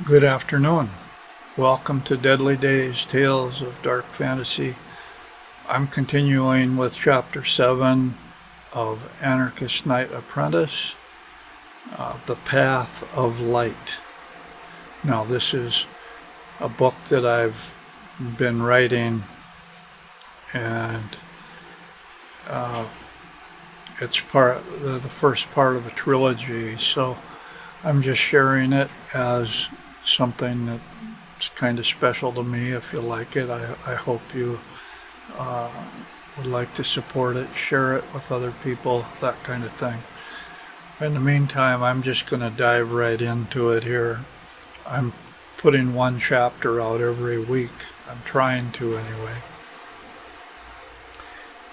Good afternoon. Welcome to Deadly Days, Tales of Dark Fantasy. I'm continuing with Chapter 7 of Anarchist Apprentice, The Path of Light. Now, this is a book that I've been writing, and it's the first part of a trilogy, so I'm just sharing it as something that's kind of special to me. If you like it, I hope you would like to support it, share it with other people, that kind of thing. In the meantime, I'm just going to dive right into it here. I'm putting one chapter out every week. I'm trying to anyway.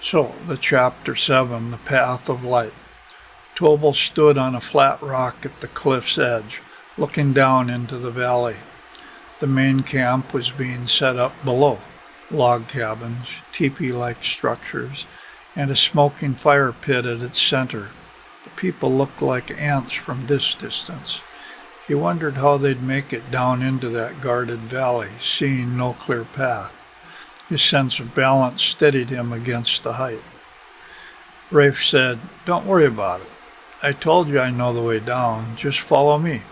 So, the Chapter 7, The Path of Light. Tobal stood on a flat rock at the cliff's edge, looking down into the valley. The main camp was being set up below. Log cabins, teepee-like structures, and a smoking fire pit at its center. The people looked like ants from this distance. He wondered how they'd make it down into that guarded valley, seeing no clear path. His sense of balance steadied him against the height. Rafe said, "Don't worry about it. I told you I know the way down. Just follow me."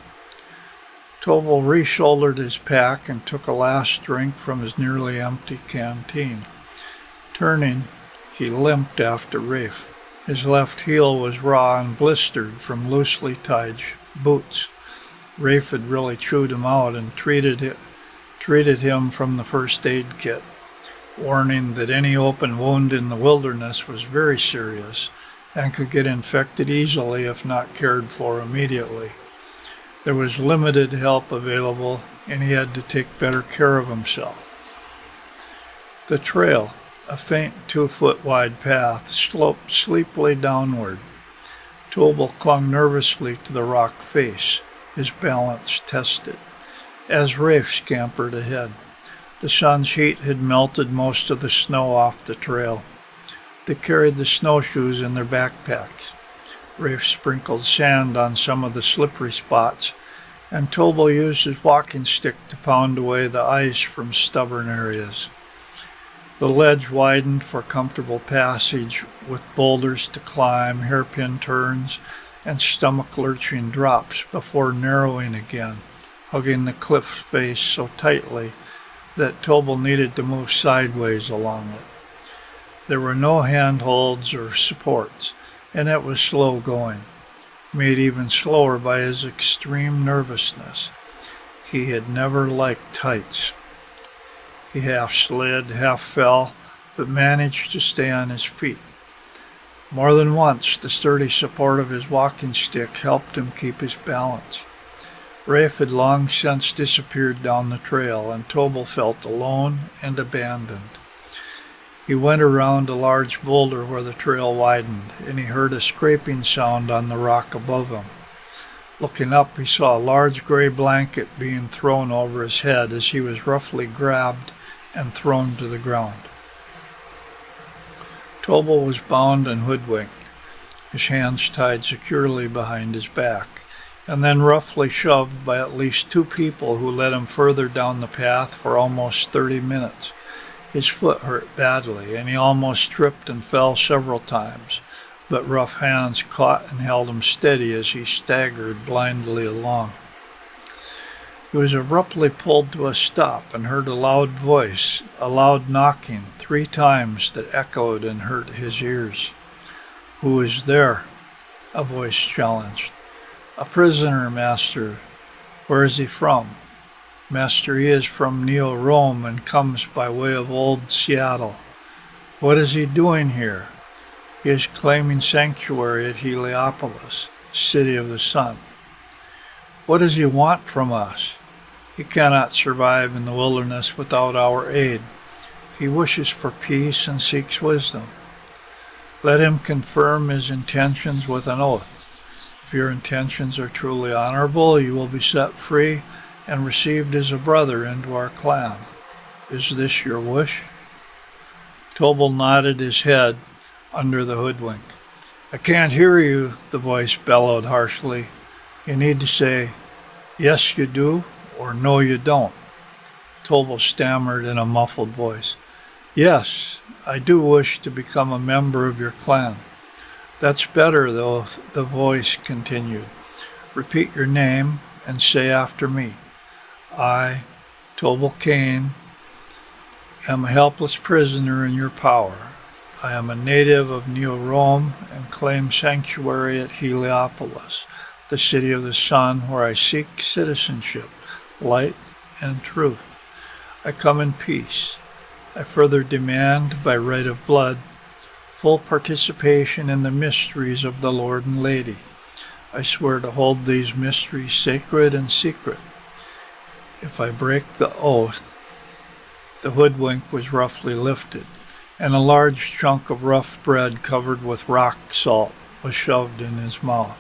Tobal re-shouldered his pack and took a last drink from his nearly empty canteen. Turning, he limped after Rafe. His left heel was raw and blistered from loosely tied boots. Rafe had really chewed him out and treated him from the first aid kit, warning that any open wound in the wilderness was very serious and could get infected easily if not cared for immediately. There was limited help available, and he had to take better care of himself. The trail, a faint 2-foot wide path, sloped steeply downward. Tobal clung nervously to the rock face, his balance tested, as Rafe scampered ahead. The sun's heat had melted most of the snow off the trail. They carried the snowshoes in their backpacks. Rafe sprinkled sand on some of the slippery spots, and Tobal used his walking stick to pound away the ice from stubborn areas. The ledge widened for comfortable passage, with boulders to climb, hairpin turns, and stomach-lurching drops before narrowing again, hugging the cliff face so tightly that Tobal needed to move sideways along it. There were no handholds or supports, and it was slow going, made even slower by his extreme nervousness. He had never liked heights. He half slid, half fell, but managed to stay on his feet. More than once, the sturdy support of his walking stick helped him keep his balance. Rafe had long since disappeared down the trail, and Tobal felt alone and abandoned. He went around a large boulder where the trail widened, and he heard a scraping sound on the rock above him. Looking up, he saw a large gray blanket being thrown over his head as he was roughly grabbed and thrown to the ground. Tobal was bound and hoodwinked, his hands tied securely behind his back, and then roughly shoved by at least 2 people who led him further down the path for almost 30 minutes. His foot hurt badly, and he almost tripped and fell several times, but rough hands caught and held him steady as he staggered blindly along. He was abruptly pulled to a stop and heard a loud voice, a loud knocking 3 times that echoed and hurt his ears. "Who is there?" a voice challenged. "A prisoner, master." "Where is he from?" "Master, he is from Neo-Rome and comes by way of Old Seattle." "What is he doing here?" "He is claiming sanctuary at Heliopolis, city of the sun." "What does he want from us?" "He cannot survive in the wilderness without our aid. He wishes for peace and seeks wisdom." "Let him confirm his intentions with an oath. If your intentions are truly honorable, you will be set free and received as a brother into our clan. Is this your wish?" Tobal nodded his head under the hoodwink. "I can't hear you," the voice bellowed harshly. "You need to say, 'Yes, you do,' or no you don't. Tobal stammered in a muffled voice. Yes, I do wish to become a member of your clan. That's better, though, the voice continued. Repeat your name and say after me. I, Tobal Kane, am a helpless prisoner in your power. I am a native of Neo-Rome and claim sanctuary at Heliopolis, the city of the sun, where I seek citizenship, light, and truth. I come in peace. I further demand, by right of blood, full participation in the mysteries of the Lord and Lady. I swear to hold these mysteries sacred and secret. If I break the oath, the hoodwink was roughly lifted, and a large chunk of rough bread covered with rock salt was shoved in his mouth.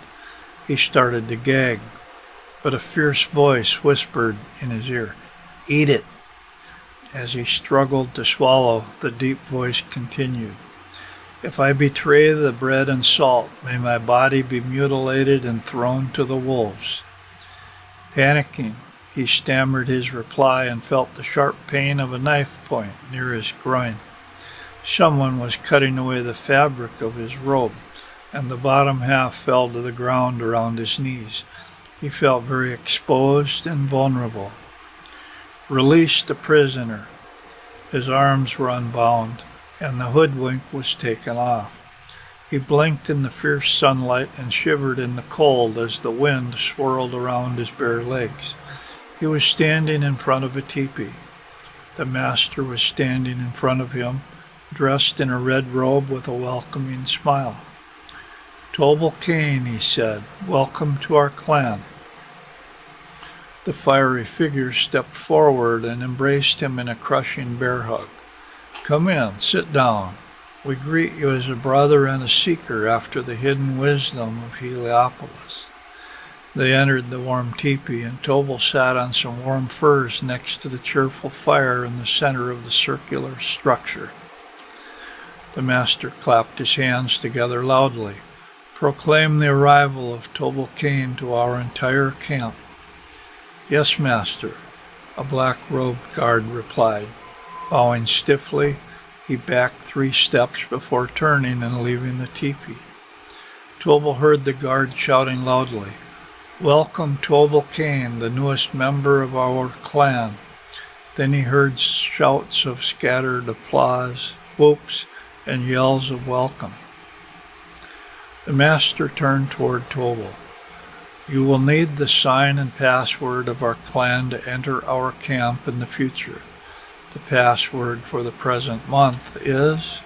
He started to gag, but a fierce voice whispered in his ear, "Eat it." As he struggled to swallow, the deep voice continued, "If I betray the bread and salt, may my body be mutilated and thrown to the wolves." Panicking, he stammered his reply and felt the sharp pain of a knife point near his groin. Someone was cutting away the fabric of his robe, and the bottom half fell to the ground around his knees. He felt very exposed and vulnerable. Release the prisoner. His arms were unbound, and the hoodwink was taken off. He blinked in the fierce sunlight and shivered in the cold as the wind swirled around his bare legs. He was standing in front of a teepee. The master was standing in front of him, dressed in a red robe with a welcoming smile. "Tobal Kane," he said, "welcome to our clan." The fiery figure stepped forward and embraced him in a crushing bear hug. "Come in, sit down. We greet you as a brother and a seeker after the hidden wisdom of Heliopolis." They entered the warm teepee, and Tobal sat on some warm furs next to the cheerful fire in the center of the circular structure. The master clapped his hands together loudly. "Proclaim the arrival of Tobal Kane to our entire camp." "Yes, master," a black-robed guard replied. Bowing stiffly, he backed 3 steps before turning and leaving the teepee. Tobal heard the guard shouting loudly, "Welcome, Tobal Kane, the newest member of our clan." Then he heard shouts of scattered applause, whoops, and yells of welcome. The master turned toward Tobal. "You will need the sign and password of our clan to enter our camp in the future. The password for the present month is—"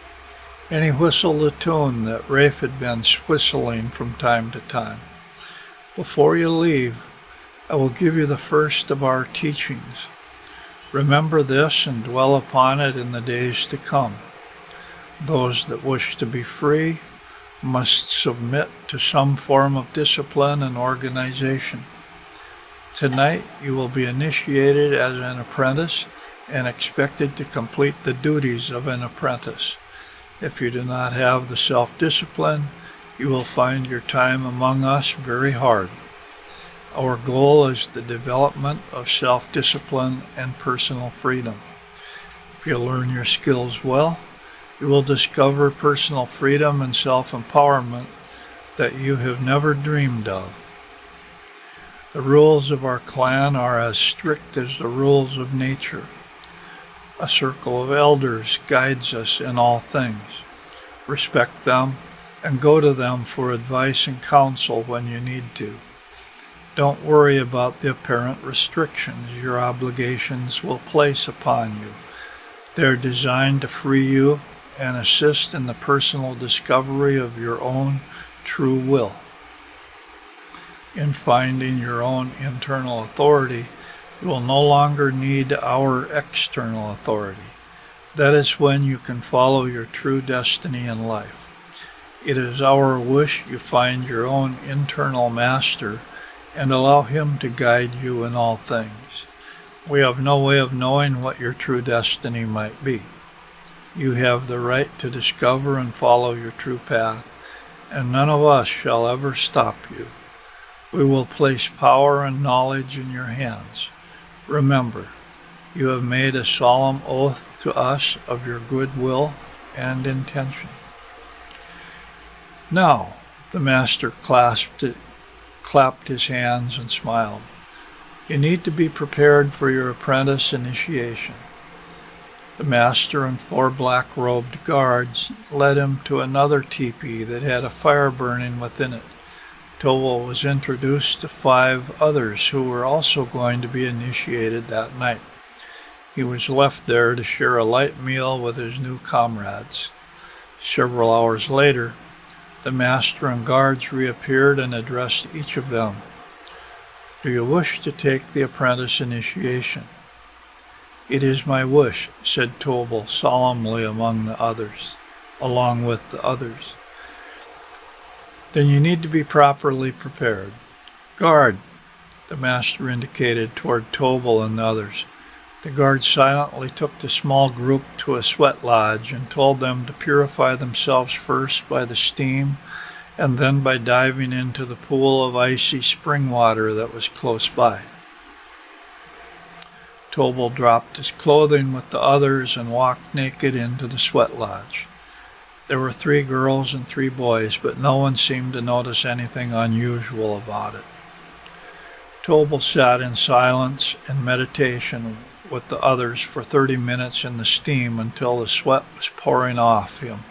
and he whistled a tune that Rafe had been whistling from time to time. "Before you leave, I will give you the first of our teachings. Remember this and dwell upon it in the days to come. Those that wish to be free must submit to some form of discipline and organization. Tonight you will be initiated as an apprentice and expected to complete the duties of an apprentice. If you do not have the self-discipline, you will find your time among us very hard. Our goal is the development of self-discipline and personal freedom. If you learn your skills well, you will discover personal freedom and self-empowerment that you have never dreamed of. The rules of our clan are as strict as the rules of nature. A circle of elders guides us in all things. Respect them and go to them for advice and counsel when you need to. Don't worry about the apparent restrictions your obligations will place upon you. They're designed to free you and assist in the personal discovery of your own true will. In finding your own internal authority, you will no longer need our external authority. That is when you can follow your true destiny in life. It is our wish you find your own internal master and allow him to guide you in all things. We have no way of knowing what your true destiny might be. You have the right to discover and follow your true path, and none of us shall ever stop you. We will place power and knowledge in your hands. Remember, you have made a solemn oath to us of your good will and intention." "Now," the master clapped his hands and smiled, "you need to be prepared for your apprentice initiation." The master and 4 black-robed guards led him to another teepee that had a fire burning within it. Tobal was introduced to 5 others who were also going to be initiated that night. He was left there to share a light meal with his new comrades. Several hours later, the master and guards reappeared and addressed each of them. "Do you wish to take the apprentice initiation?" "It is my wish," said Tobal solemnly along with the others. "Then you need to be properly prepared. Guard," the master indicated toward Tobal and the others. The guards silently took the small group to a sweat lodge and told them to purify themselves first by the steam and then by diving into the pool of icy spring water that was close by. Tobal dropped his clothing with the others and walked naked into the sweat lodge. There were 3 girls and 3 boys, but no one seemed to notice anything unusual about it. Tobal sat in silence and meditation with the others for 30 minutes in the steam until the sweat was pouring off him.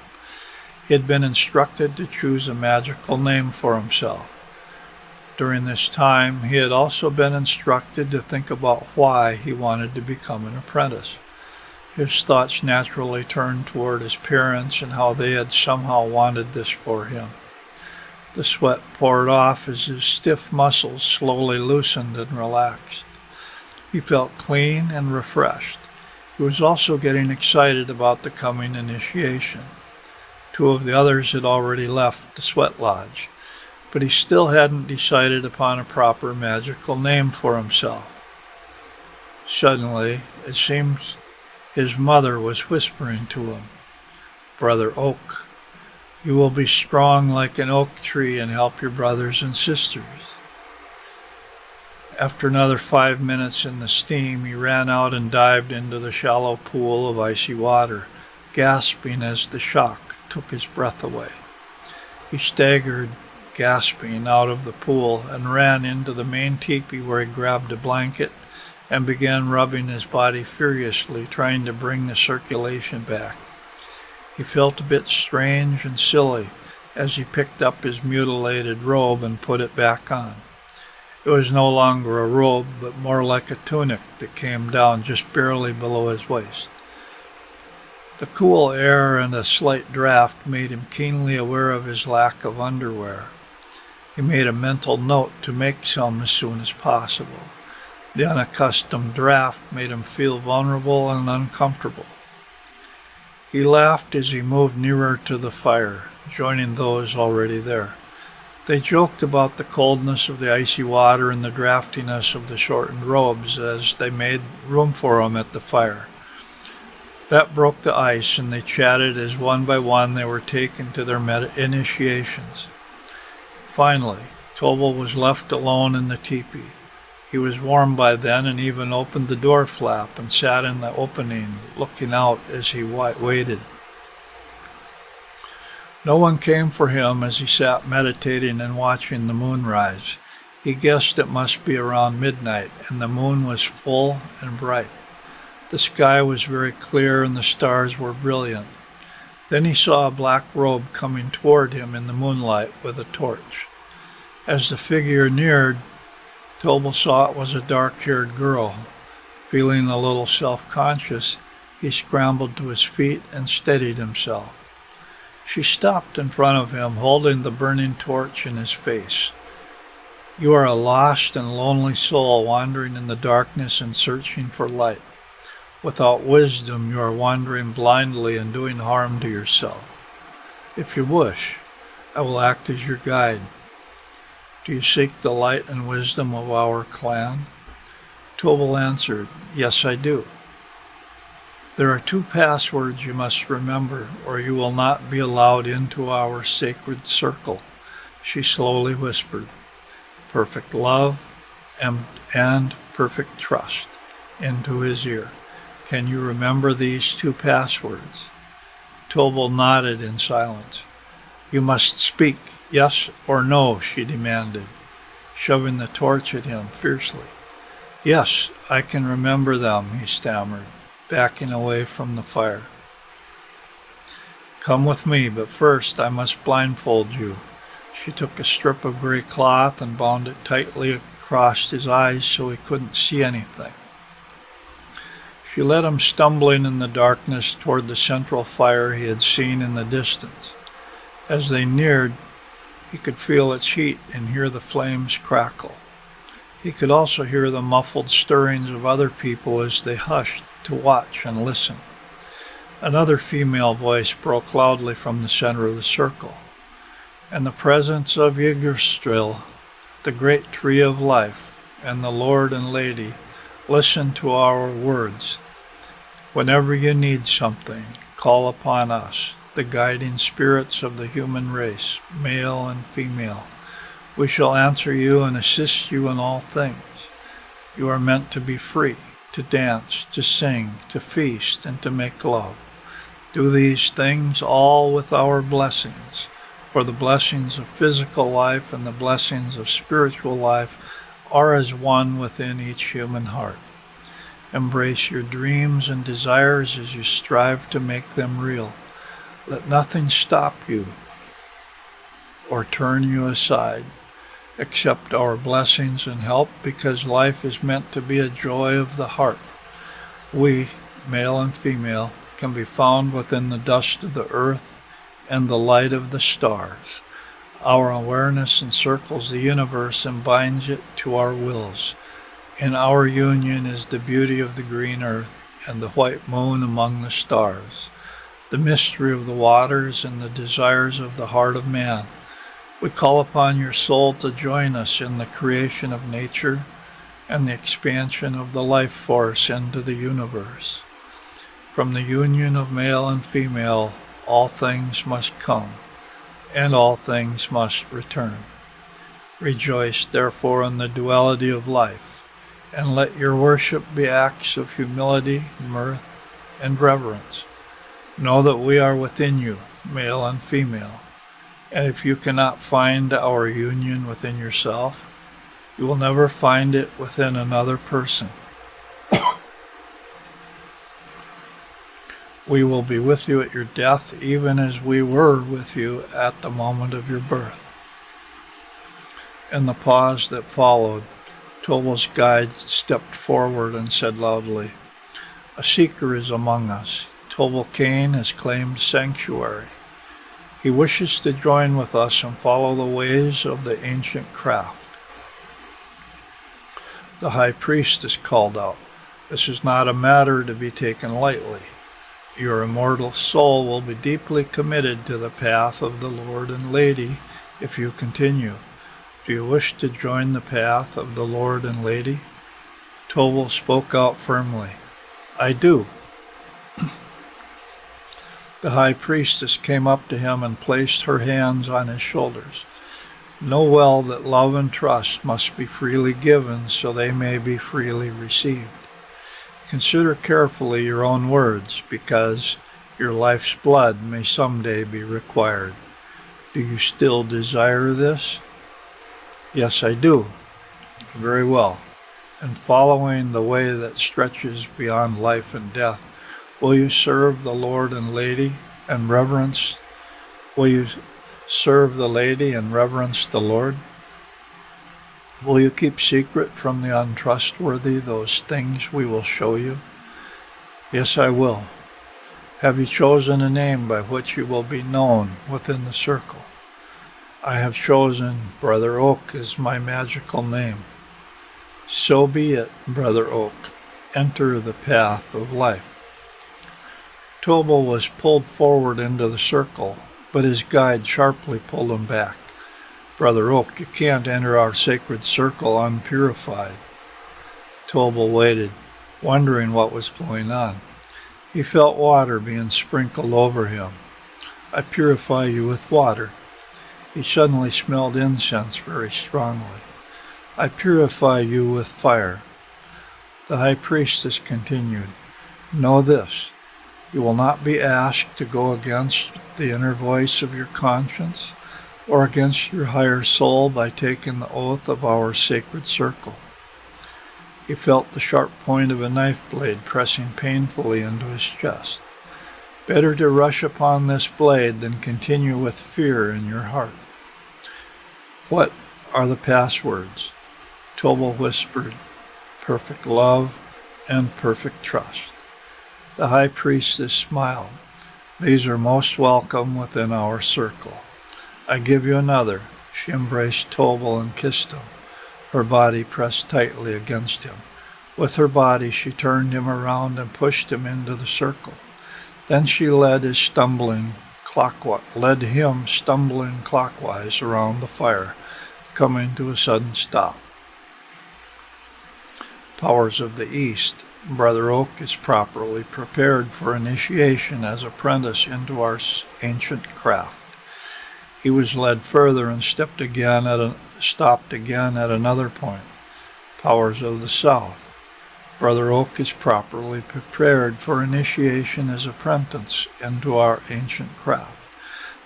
He had been instructed to choose a magical name for himself. During this time, he had also been instructed to think about why he wanted to become an apprentice. His thoughts naturally turned toward his parents and how they had somehow wanted this for him. The sweat poured off as his stiff muscles slowly loosened and relaxed. He felt clean and refreshed. He was also getting excited about the coming initiation. 2 of the others had already left the sweat lodge, but he still hadn't decided upon a proper magical name for himself. Suddenly, it seemed his mother was whispering to him, "Brother Oak, you will be strong like an oak tree and help your brothers and sisters." After another 5 minutes in the steam, he ran out and dived into the shallow pool of icy water, gasping as the shock took his breath away. He staggered, gasping, out of the pool and ran into the main teepee where he grabbed a blanket and began rubbing his body furiously, trying to bring the circulation back. He felt a bit strange and silly as he picked up his mutilated robe and put it back on. It was no longer a robe, but more like a tunic that came down just barely below his waist. The cool air and a slight draft made him keenly aware of his lack of underwear. He made a mental note to make some as soon as possible. The unaccustomed draft made him feel vulnerable and uncomfortable. He laughed as he moved nearer to the fire, joining those already there. They joked about the coldness of the icy water and the draftiness of the shortened robes as they made room for him at the fire. That broke the ice, and they chatted as one by one they were taken to their initiations. Finally, Tobal was left alone in the teepee. He was warm by then and even opened the door flap and sat in the opening, looking out as he waited. No one came for him as he sat meditating and watching the moon rise. He guessed it must be around midnight, and the moon was full and bright. The sky was very clear and the stars were brilliant. Then he saw a black robe coming toward him in the moonlight with a torch. As the figure neared, Tobal saw it was a dark-haired girl. Feeling a little self-conscious, he scrambled to his feet and steadied himself. She stopped in front of him, holding the burning torch in his face. "You are a lost and lonely soul wandering in the darkness and searching for light. Without wisdom, you are wandering blindly and doing harm to yourself. If you wish, I will act as your guide. Do you seek the light and wisdom of our clan?" Tobal answered, "Yes, I do." "There are 2 passwords you must remember, or you will not be allowed into our sacred circle," she slowly whispered. "Perfect love and perfect trust. into his ear. Can you remember these 2 passwords? Tobal nodded in silence. You must speak, yes or no, she demanded, shoving the torch at him fiercely. Yes, I can remember them, he stammered, backing away from the fire. Come with me, but first I must blindfold you. She took a strip of gray cloth and bound it tightly across his eyes so he couldn't see anything. She led him stumbling in the darkness toward the central fire he had seen in the distance. As they neared, he could feel its heat and hear the flames crackle. He could also hear the muffled stirrings of other people as they hushed to watch and listen. Another female voice broke loudly from the center of the circle. And the presence of Yggdrasil, the great tree of life, and the Lord and Lady, listen to our words. Whenever you need something, call upon us, the guiding spirits of the human race, male and female. We shall answer you and assist you in all things. You are meant to be free, to dance, to sing, to feast, and to make love. Do these things all with our blessings, for the blessings of physical life and the blessings of spiritual life are as one within each human heart. Embrace your dreams and desires as you strive to make them real. Let nothing stop you or turn you aside. Accept our blessings and help, because life is meant to be a joy of the heart. We, male and female, can be found within the dust of the earth and the light of the stars. Our awareness encircles the universe and binds it to our wills. In our union is the beauty of the green earth and the white moon among the stars, the mystery of the waters and the desires of the heart of man. We call upon your soul to join us in the creation of nature and the expansion of the life force into the universe. From the union of male and female, all things must come, and all things must return. Rejoice, therefore, in the duality of life, and let your worship be acts of humility, mirth, and reverence. Know that we are within you, male and female, and if you cannot find our union within yourself, you will never find it within another person. We will be with you at your death, even as we were with you at the moment of your birth. In the pause that followed, Tobal's guide stepped forward and said loudly, A seeker is among us. Tobal Cain has claimed sanctuary. He wishes to join with us and follow the ways of the ancient craft. The high priestess called out, This is not a matter to be taken lightly. Your immortal soul will be deeply committed to the path of the Lord and Lady if you continue. Do you wish to join the path of the Lord and Lady? Tobal spoke out firmly. I do. The high priestess came up to him and placed her hands on his shoulders. Know well that love and trust must be freely given so they may be freely received. Consider carefully your own words, because your life's blood may someday be required. Do you still desire this? Yes, I do. Very well. And following the way that stretches beyond life and death, will you serve the Lord and Lady and reverence? Will you serve the Lady and reverence the Lord? Will you keep secret from the untrustworthy those things we will show you? Yes, I will. Have you chosen a name by which you will be known within the circle? I have chosen Brother Oak as my magical name. So be it, Brother Oak. Enter the path of life. Tobal was pulled forward into the circle, but his guide sharply pulled him back. Brother Oak, you can't enter our sacred circle unpurified. Tobal waited, wondering what was going on. He felt water being sprinkled over him. I purify you with water. He suddenly smelled incense very strongly. I purify you with fire. The high priestess continued, "Know this, you will not be asked to go against the inner voice of your conscience or against your higher soul by taking the oath of our sacred circle." He felt the sharp point of a knife blade pressing painfully into his chest. Better to rush upon this blade than continue with fear in your heart. "What are the passwords?" Tobal whispered, "Perfect love and perfect trust." The high priestess smiled. "These are most welcome within our circle. I give you another." She embraced Tobal and kissed him, her body pressed tightly against him. With her body she turned him around and pushed him into the circle. Then she led him stumbling clockwise around the fire, coming to a sudden stop. Powers of the East, Brother Oak is properly prepared for initiation as apprentice into our ancient craft. He was led further and stopped again at another point. Powers of the South, Brother Oak is properly prepared for initiation as apprentice into our ancient craft.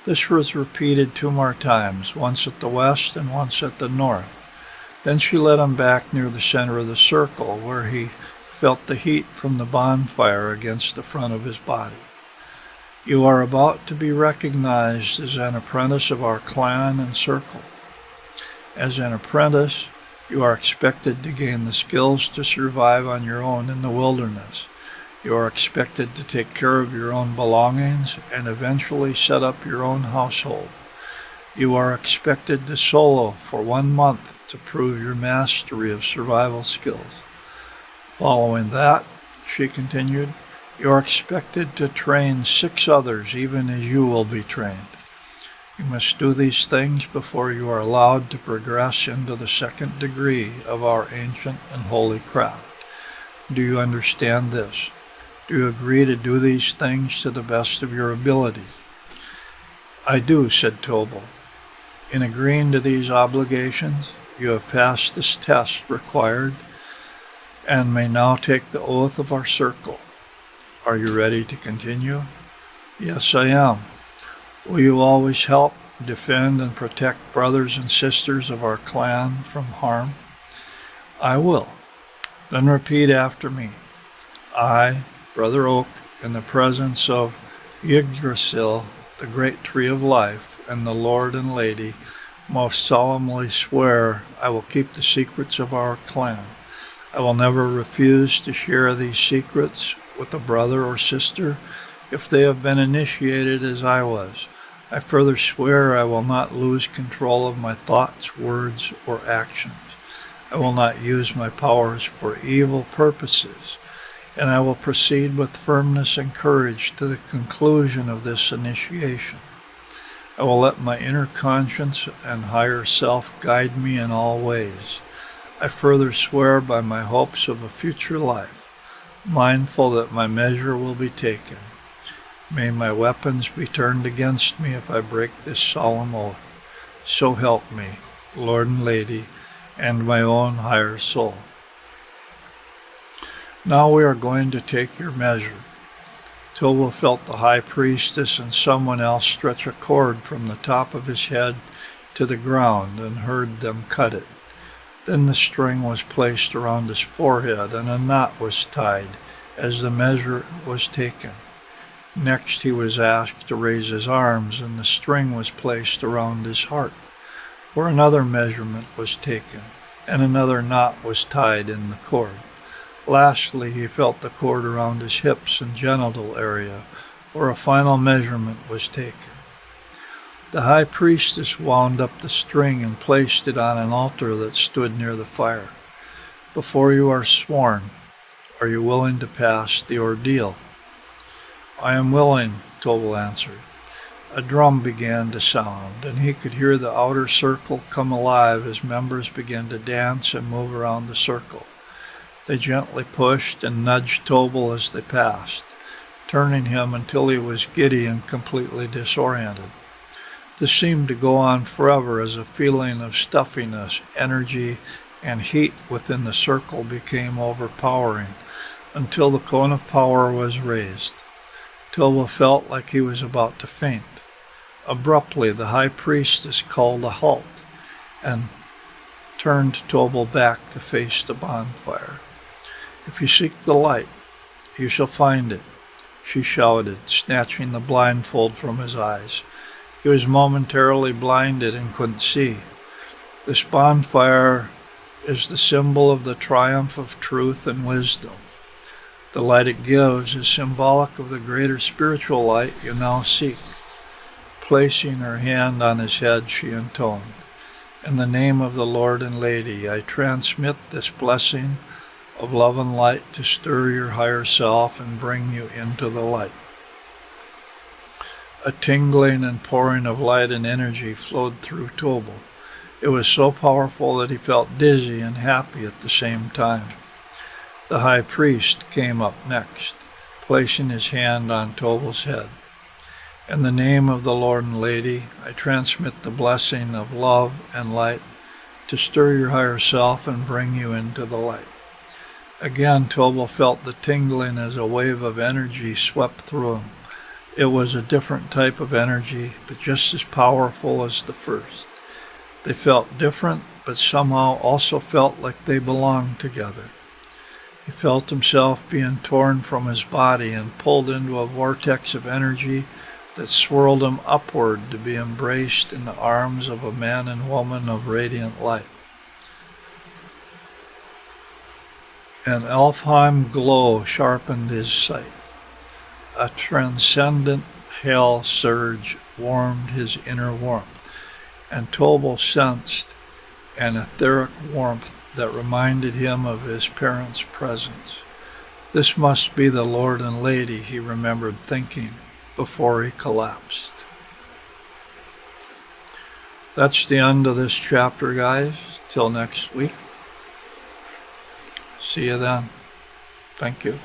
This was repeated 2 more times, once at the west and once at the north. Then she led him back near the center of the circle, where he felt the heat from the bonfire against the front of his body. "You are about to be recognized as an apprentice of our clan and circle. As an apprentice, you are expected to gain the skills to survive on your own in the wilderness. You are expected to take care of your own belongings and eventually set up your own household. You are expected to solo for 1 month to prove your mastery of survival skills. Following that," she continued, "you are expected to train 6 others even as you will be trained. You must do these things before you are allowed to progress into the 2nd degree of our ancient and holy craft. Do you understand this? Do you agree to do these things to the best of your ability?" "I do," said Tobal. "In agreeing to these obligations, you have passed this test required and may now take the oath of our circle. Are you ready to continue?" "Yes, I am." "Will you always help, defend, and protect brothers and sisters of our clan from harm?" "I will." "Then repeat after me. I, Brother Oak, in the presence of Yggdrasil, the great tree of life, and the Lord and Lady, most solemnly swear I will keep the secrets of our clan. I will never refuse to share these secrets with a brother or sister if they have been initiated as I was. I further swear I will not lose control of my thoughts, words, or actions. I will not use my powers for evil purposes, and I will proceed with firmness and courage to the conclusion of this initiation. I will let my inner conscience and higher self guide me in all ways. I further swear by my hopes of a future life, mindful that my measure will be taken. May my weapons be turned against me if I break this solemn oath. So help me, Lord and Lady, and my own higher soul." "Now we are going to take your measure." Tobal felt the high priestess and someone else stretch a cord from the top of his head to the ground and heard them cut it. Then the string was placed around his forehead and a knot was tied as the measure was taken. Next he was asked to raise his arms and the string was placed around his heart, where another measurement was taken and another knot was tied in the cord. Lastly, he felt the cord around his hips and genital area, where a final measurement was taken. The high priestess wound up the string and placed it on an altar that stood near the fire. "Before you are sworn, are you willing to pass the ordeal?" "I am willing," Tobal answered. A drum began to sound, and he could hear the outer circle come alive as members began to dance and move around the circle. They gently pushed and nudged Tobal as they passed, turning him until he was giddy and completely disoriented. This seemed to go on forever as a feeling of stuffiness, energy, and heat within the circle became overpowering until the cone of power was raised. Tobal felt like he was about to faint. Abruptly, the high priestess called a halt and turned Tobal back to face the bonfire. "If you seek the light, you shall find it," she shouted, snatching the blindfold from his eyes. He was momentarily blinded and couldn't see. This bonfire is the symbol of the triumph of truth and wisdom. The light it gives is symbolic of the greater spiritual light you now seek. Placing her hand on his head, she intoned, "In the name of the Lord and Lady, I transmit this blessing of love and light to stir your higher self and bring you into the light." A tingling and pouring of light and energy flowed through Tobal. It was so powerful that he felt dizzy and happy at the same time. The high priest came up next, placing his hand on Tobal's head. "In the name of the Lord and Lady, I transmit the blessing of love and light to stir your higher self and bring you into the light." Again, Tobal felt the tingling as a wave of energy swept through him. It was a different type of energy, but just as powerful as the first. They felt different, but somehow also felt like they belonged together. He felt himself being torn from his body and pulled into a vortex of energy that swirled him upward to be embraced in the arms of a man and woman of radiant light. An Elfheim glow sharpened his sight. A transcendent hell surge warmed his inner warmth, and Tobal sensed an etheric warmth that reminded him of his parents' presence. This must be the Lord and Lady, he remembered thinking before he collapsed. That's the end of this chapter, guys. Till next week. See you then. Thank you.